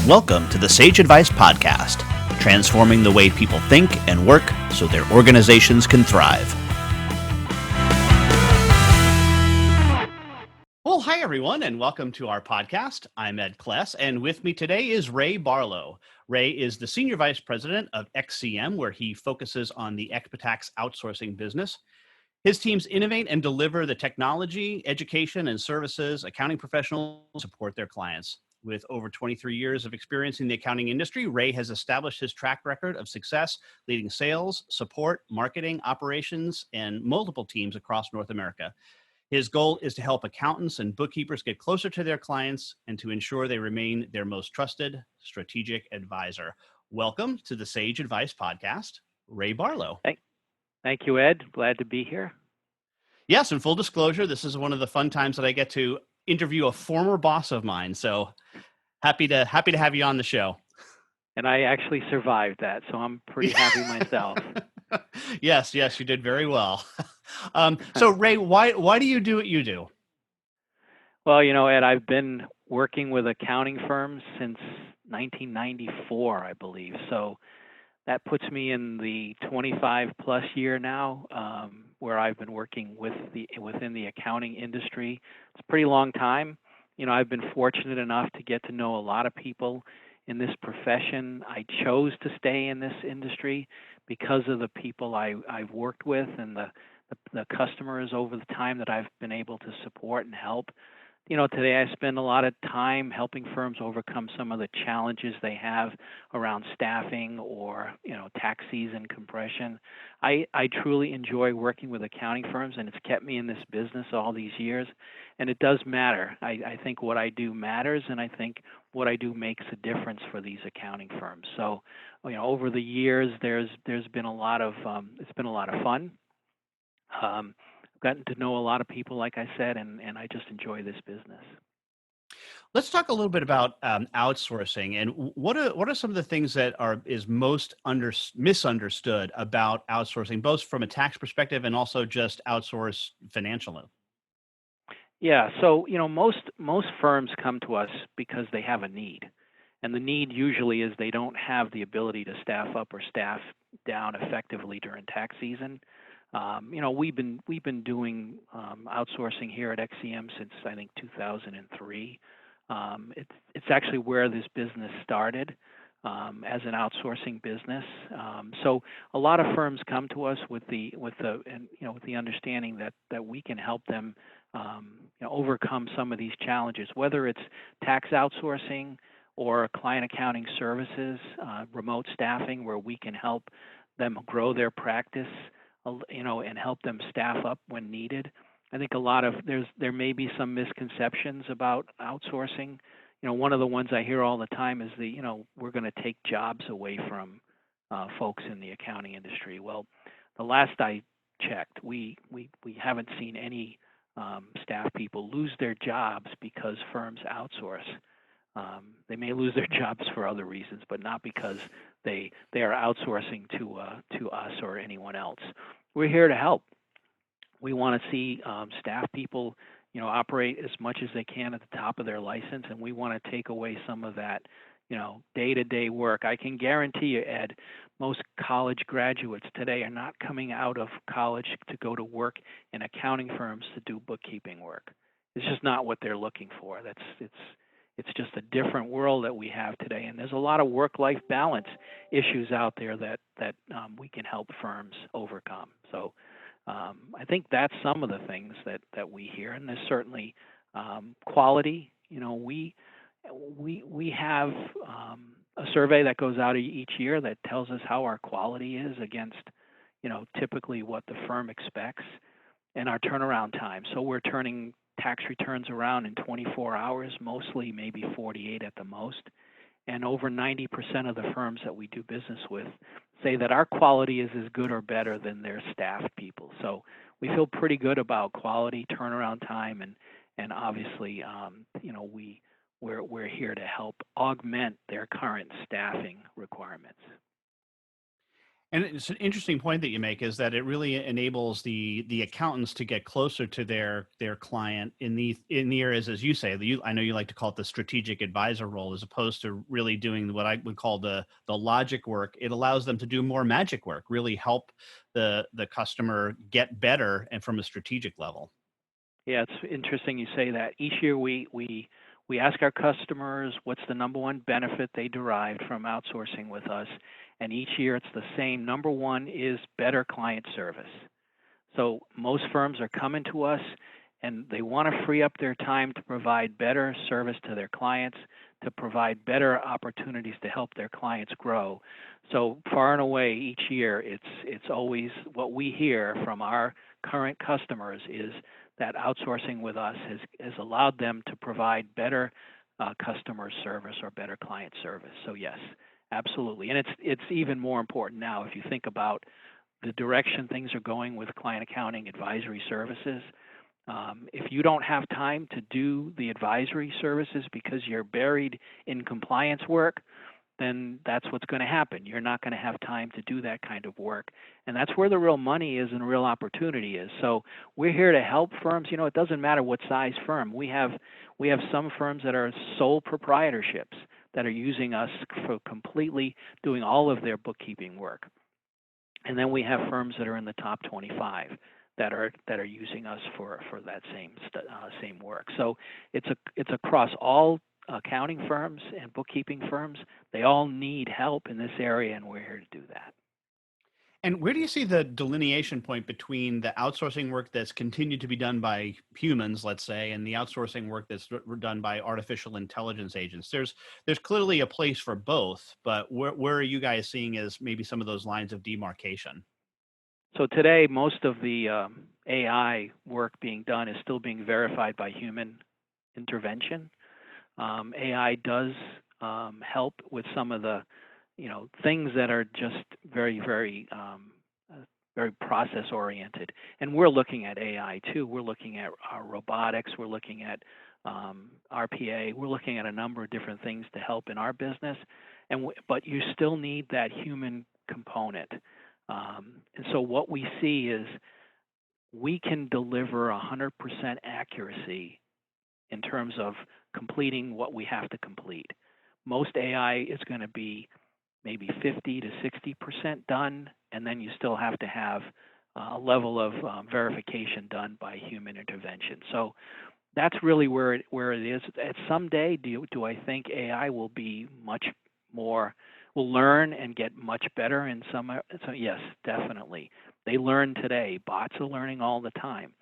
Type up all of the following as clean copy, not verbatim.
Welcome to the Sage Advice Podcast, transforming the way people think and work so their organizations can thrive. Well, hi, everyone, and welcome to our podcast. I'm Ed Kless, and with me today is Ray Barlow. Ray is the Senior Vice President of XCM, where he focuses on the Xpitax Outsourcing business. His teams innovate and deliver the technology, education, and services accounting professionals support their clients. With over 23 years of experience in the accounting industry, Ray has established his track record of success leading sales, support, marketing, operations, and multiple teams across North America. His goal is to help accountants and bookkeepers get closer to their clients and to ensure they remain their most trusted strategic advisor. Welcome to the Sage Advice Podcast, Ray Barlow. Thank you, Ed. Glad to be here. Yes, and full disclosure, this is one of the fun times that I get to interview a former boss of mine. So happy to have you on the show. And I actually survived that, so I'm pretty happy myself. Yes, you did very well. So Ray, why do you do what you do? Well, Ed, I've been working with accounting firms since 1994, I believe. So that puts me in the 25 plus year now, where I've been working within the accounting industry. It's a pretty long time. I've been fortunate enough to get to know a lot of people in this profession. I chose to stay in this industry because of the people I've worked with and the customers over the time that I've been able to support and help. Today I spend a lot of time helping firms overcome some of the challenges they have around staffing or, tax season compression. I truly enjoy working with accounting firms, and it's kept me in this business all these years. And it does matter. I think what I do matters, and I think what I do makes a difference for these accounting firms. So, over the years, there's been a lot of it's been a lot of fun. Gotten to know a lot of people, like I said, and I just enjoy this business. Let's talk a little bit about outsourcing, and what are some of the things that is most misunderstood about outsourcing, both from a tax perspective and also just outsource financially? Yeah, so most firms come to us because they have a need, and the need usually is they don't have the ability to staff up or staff down effectively during tax season. We've been doing outsourcing here at XCM since I think 2003. It's actually where this business started as an outsourcing business. So a lot of firms come to us with the understanding that we can help them overcome some of these challenges, whether it's tax outsourcing or client accounting services, remote staffing, where we can help them grow their practice, and help them staff up when needed. I think there may be some misconceptions about outsourcing. One of the ones I hear all the time is we're going to take jobs away from folks in the accounting industry. Well, the last I checked, we haven't seen any staff people lose their jobs because firms outsource. They may lose their jobs for other reasons, but not because they are outsourcing to us or anyone else. We're here to help. We want to see staff people, operate as much as they can at the top of their license, and we want to take away some of that, day-to-day work. I can guarantee you, Ed, most college graduates today are not coming out of college to go to work in accounting firms to do bookkeeping work. It's just not what they're looking for. It's just a different world that we have today, and there's a lot of work-life balance issues out there that we can help firms overcome. So I think that's some of the things that we hear, and there's certainly quality. We have a survey that goes out each year that tells us how our quality is against typically what the firm expects, and our turnaround time. So we're turning tax returns around in 24 hours, mostly maybe 48 at the most. And over 90% of the firms that we do business with say that our quality is as good or better than their staff people. So we feel pretty good about quality, turnaround time, and obviously, we're here to help augment their current staffing requirements. And it's an interesting point that you make is that it really enables the accountants to get closer to their client in the areas, as you say, I know you like to call it the strategic advisor role, as opposed to really doing what I would call the logic work. It allows them to do more magic work, really help the customer get better and from a strategic level. Yeah, it's interesting you say that. Each year we ask our customers what's the number one benefit they derived from outsourcing with us, and each year it's the same. Number one is better client service. So most firms are coming to us and they want to free up their time to provide better service to their clients, to provide better opportunities to help their clients grow. So far and away each year it's always what we hear from our current customers is that outsourcing with us has allowed them to provide better customer service or better client service. So yes, absolutely. And it's even more important now if you think about the direction things are going with client accounting advisory services. If you don't have time to do the advisory services because you're buried in compliance work, then that's what's going to happen. You're not going to have time to do that kind of work. And that's where the real money is and the real opportunity is. So we're here to help firms. You know, it doesn't matter what size firm. We have some firms that are sole proprietorships that are using us for completely doing all of their bookkeeping work. And then we have firms that are in the top 25 that are using us for that same work. So it's across all accounting firms and bookkeeping firms. They all need help in this area, and we're here to do that. And where do you see the delineation point between the outsourcing work that's continued to be done by humans, let's say, and the outsourcing work that's done by artificial intelligence agents? There's clearly a place for both, but where are you guys seeing as maybe some of those lines of demarcation? So today, most of the AI work being done is still being verified by human intervention. AI does help with some of the things that are just very process oriented. And we're looking at AI too. We're looking at robotics. We're looking at RPA. We're looking at a number of different things to help in our business. But you still need that human component. And so what we see is we can deliver 100% accuracy in terms of completing what we have to complete. Most AI is going to be maybe 50 to 60% done, and then you still have to have a level of verification done by human intervention. So that's really where it is. At someday, do I think AI will be much more, will learn and get much better in some? So yes, definitely. They learn today. Bots are learning all the time.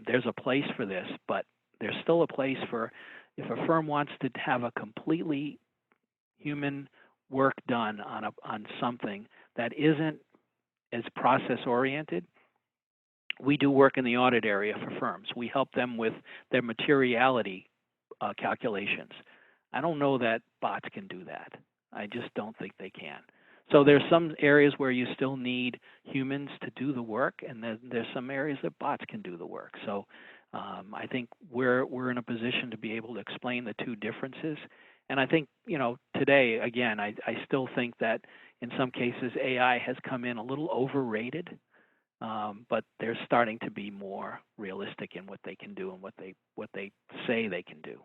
There's a place for this, but there's still a place for if a firm wants to have a completely human work done on something that isn't as process oriented. We do work in the audit area for firms. We help them with their materiality calculations. I don't know that bots can do that. I just don't think they can. So there's some areas where you still need humans to do the work, and then there's some areas that bots can do the work. So I think we're in a position to be able to explain the two differences. And I think, today, again, I still think that in some cases AI has come in a little overrated, but they're starting to be more realistic in what they can do and what they say they can do.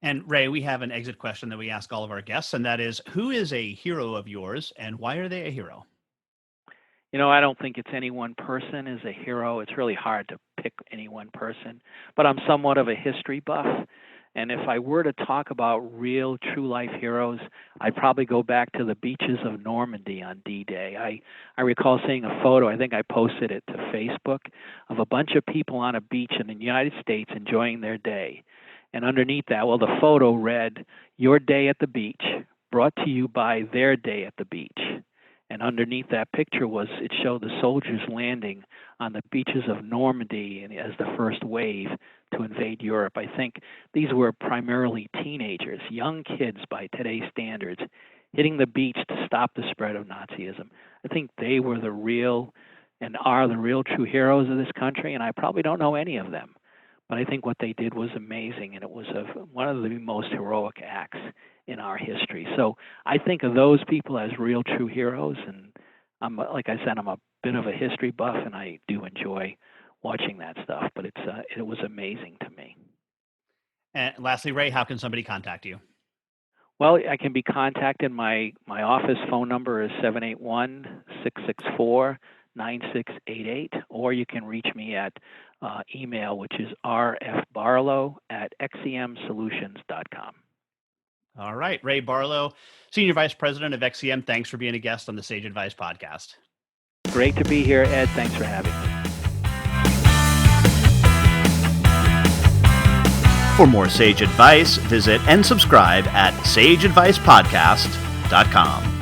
And Ray, we have an exit question that we ask all of our guests, and that is, who is a hero of yours and why are they a hero? I don't think it's any one person is a hero. It's really hard to pick any one person, but I'm somewhat of a history buff. And if I were to talk about real, true life heroes, I'd probably go back to the beaches of Normandy on D-Day. I recall seeing a photo, I think I posted it to Facebook, of a bunch of people on a beach in the United States enjoying their day. And underneath that, the photo read, "Your day at the beach, brought to you by their day at the beach." And underneath that picture it showed the soldiers landing on the beaches of Normandy as the first wave to invade Europe. I think these were primarily teenagers, young kids by today's standards, hitting the beach to stop the spread of Nazism. I think they were the real and are the real true heroes of this country, and I probably don't know any of them. But I think what they did was amazing, and it was one of the most heroic acts in our history. So I think of those people as real true heroes, and like I said, I'm a bit of a history buff, and I do enjoy watching that stuff. But it was amazing to me. And lastly, Ray, how can somebody contact you? Well, I can be contacted. My office phone number is 781-664-9688, or you can reach me at email, which is rfbarlow@xcmsolutions.com. All right. Ray Barlow, Senior Vice President of XCM, thanks for being a guest on the Sage Advice podcast. Great to be here, Ed. Thanks for having me. For more Sage Advice, visit and subscribe at sageadvicepodcast.com.